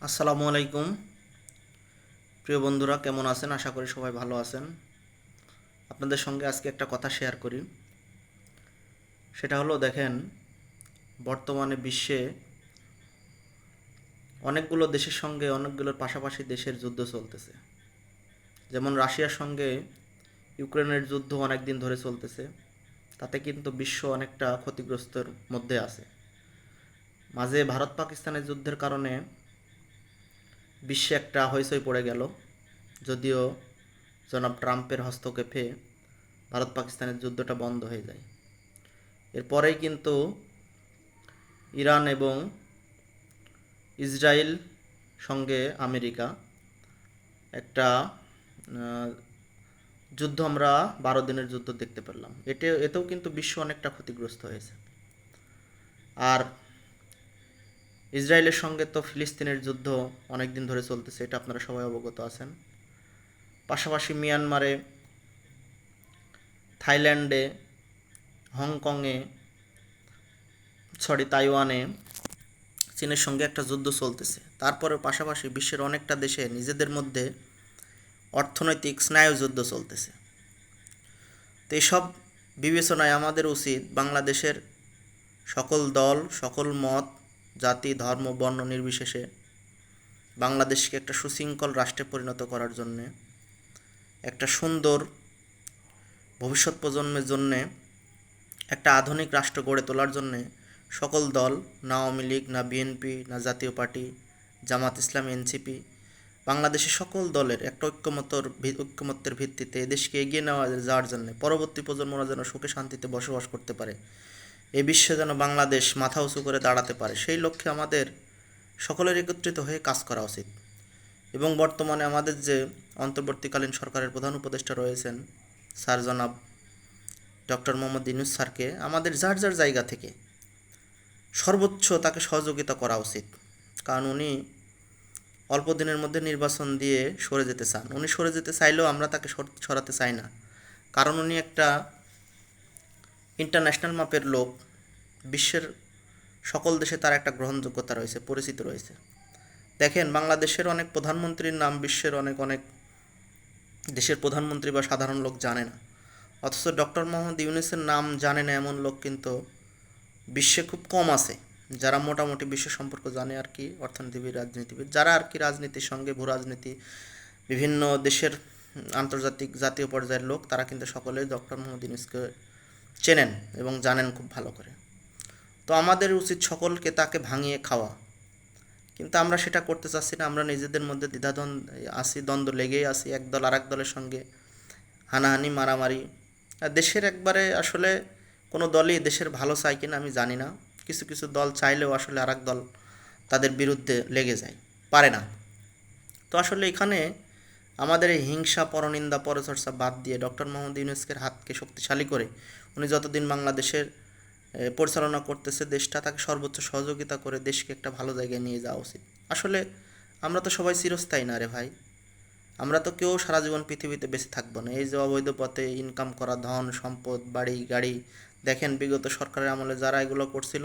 আসসালামু আলাইকুম। প্রিয় বন্ধুরা, কেমন আছেন? আশা করি সবাই ভালো আছেন। আপনাদের সঙ্গে আজকে একটা কথা শেয়ার করি। সেটা হলো, দেখেন, বর্তমানে বিশ্বে অনেকগুলো দেশের সঙ্গে অনেকগুলোর পাশাপাশি দেশের যুদ্ধ চলতেছে। যেমন রাশিয়ার সঙ্গে ইউক্রেনের যুদ্ধ অনেক দিন ধরে চলতেছে। তাতে কিন্তু বিশ্ব অনেকটা ক্ষতিগ্রস্তের মধ্যে আছে। মাঝে ভারত পাকিস্তানের যুদ্ধের কারণে বিশ্বে একটা হইচই পড়ে গেল। যদিও জনাব ট্রাম্পের হস্তক্ষেপে ভারত পাকিস্তানের যুদ্ধটা বন্ধ হয়ে যায়। এরপরেই কিন্তু ইরান এবং ইসরায়েল সঙ্গে আমেরিকা একটা যুদ্ধ, আমরা 12 দিনের যুদ্ধ দেখতে পেলাম। এতেও কিন্তু বিশ্ব অনেকটা ক্ষতিগ্রস্ত হয়েছে। আর ইসরায়েলের সঙ্গে তো ফিলিস্তিনের যুদ্ধ অনেক দিন ধরে চলতেছে, এটা আপনারা সবাই অবগত আছেন। পাশাপাশি মিয়ানমারে, থাইল্যান্ডে, হংকংয়ে, তাইওয়ানে চীনের সঙ্গে একটা যুদ্ধ চলতেছে। তারপরে পাশাপাশি বিশ্বের অনেকটা দেশে নিজেদের মধ্যে অর্থনৈতিক স্নায়ুযুদ্ধ চলতেছে। তো এসব বিবেচনায় আমাদের উচিত বাংলাদেশের সকল দল, সকল মত, জাতি, ধর্ম, বর্ণ নির্বিশেষে বাংলাদেশকে একটা সুশৃঙ্খল রাষ্ট্রে পরিণত করার জন্যে, একটা সুন্দর ভবিষ্যৎ প্রজন্মের জন্যে, একটা আধুনিক রাষ্ট্র গড়ে তোলার জন্যে সকল দল, না আওয়ামী লীগ, না বিএনপি, না জাতীয় পার্টি, জামাত ইসলাম, এনসিপি, বাংলাদেশের সকল দলের একটা ঐক্যমত্যের ভিত্তিতে এদেশকে এগিয়ে নেওয়া যাওয়ার জন্য, পরবর্তী প্রজন্মরা যেন সুখে শান্তিতে বসবাস করতে পারে, এই বিশ্বে যেন বাংলাদেশ মাথা উঁচু করে দাঁড়াতে পারে, সেই লক্ষ্যে আমাদের সকলের একত্রিত হয়ে কাজ করা উচিত। এবং বর্তমানে আমাদের যে অন্তর্বর্তীকালীন সরকারের প্রধান উপদেষ্টা রয়েছেন, স্যার জনাব ডক্টর মোহাম্মদ ইউনূস স্যারকে আমাদের যার যার জায়গা থেকে সর্বোচ্চ তাকে সহযোগিতা করা উচিত। কারণ উনি অল্প দিনের মধ্যে নির্বাচন দিয়ে সরে যেতে চান। উনি সরে যেতে চাইলেও আমরা তাকে সরাতে চাই না, কারণ উনি একটা ইন্টারন্যাশনাল মাপের লোক। বিশ্বের সকল দেশে তার একটা গ্রহণযোগ্যতা রয়েছে, পরিচিত রয়েছে। দেখেন, বাংলাদেশের অনেক প্রধানমন্ত্রীর নাম বিশ্বের অনেক অনেক দেশের প্রধানমন্ত্রী বা সাধারণ লোক জানে না, অথচ ডক্টর মোহাম্মদ ইউনূসের নাম জানে না এমন লোক কিন্তু বিশ্বে খুব কম আছে, যারা মোটামুটি বিশ্ব সম্পর্ক জানে আর কি, অর্থনীতিবিদ, রাজনীতিবিদ, যারা আর কি রাজনীতির সঙ্গে ভূ রাজনীতি, বিভিন্ন দেশের আন্তর্জাতিক জাতীয় পর্যায়ের লোক, তারা কিন্তু সকলেই ডক্টর মোহাম্মদ ইউনূসকে চেনেন এবং জানেন খুব ভালো করে। তো আমাদের উচিত সকলকে তাকে ভাঙিয়ে খাওয়া, কিন্তু আমরা সেটা করতে চাচ্ছি না। আমরা নিজেদের মধ্যে দ্বিধাদ্বন্দ্ব আসি, দ্বন্দ্ব লেগেই আসি, এক দল আর এক দলের সঙ্গে হানাহানি, মারামারি। আর দেশের একবারে আসলে কোনো দলই দেশের ভালো চায় কিনা আমি জানি না। কিছু কিছু দল চাইলেও আসলে আর এক দল তাদের বিরুদ্ধে লেগে যায়, পারে না। তো আসলে এখানে আমাদের এই হিংসা, পরনিন্দা, পরচর্চা বাদ দিয়ে ডক্টর মোহাম্মদ ইউনূসের হাতকে শক্তিশালী করে উনি যতদিন বাংলাদেশের পরিচালনা করতেছে দেশটা, তাকে সর্বোচ্চ সহযোগিতা করে দেশকে একটা ভালো জায়গায় নিয়ে যাওয়া উচিত। আসলে আমরা তো সবাই চিরস্থায়ী না রে ভাই। আমরা তো কেউ সারা জীবন পৃথিবীতে বেঁচে থাকবো না। এই যে অবৈধ পথে ইনকাম করা ধন সম্পদ, বাড়ি গাড়ি, দেখেন বিগত সরকারের আমলে যারা এগুলো করছিল,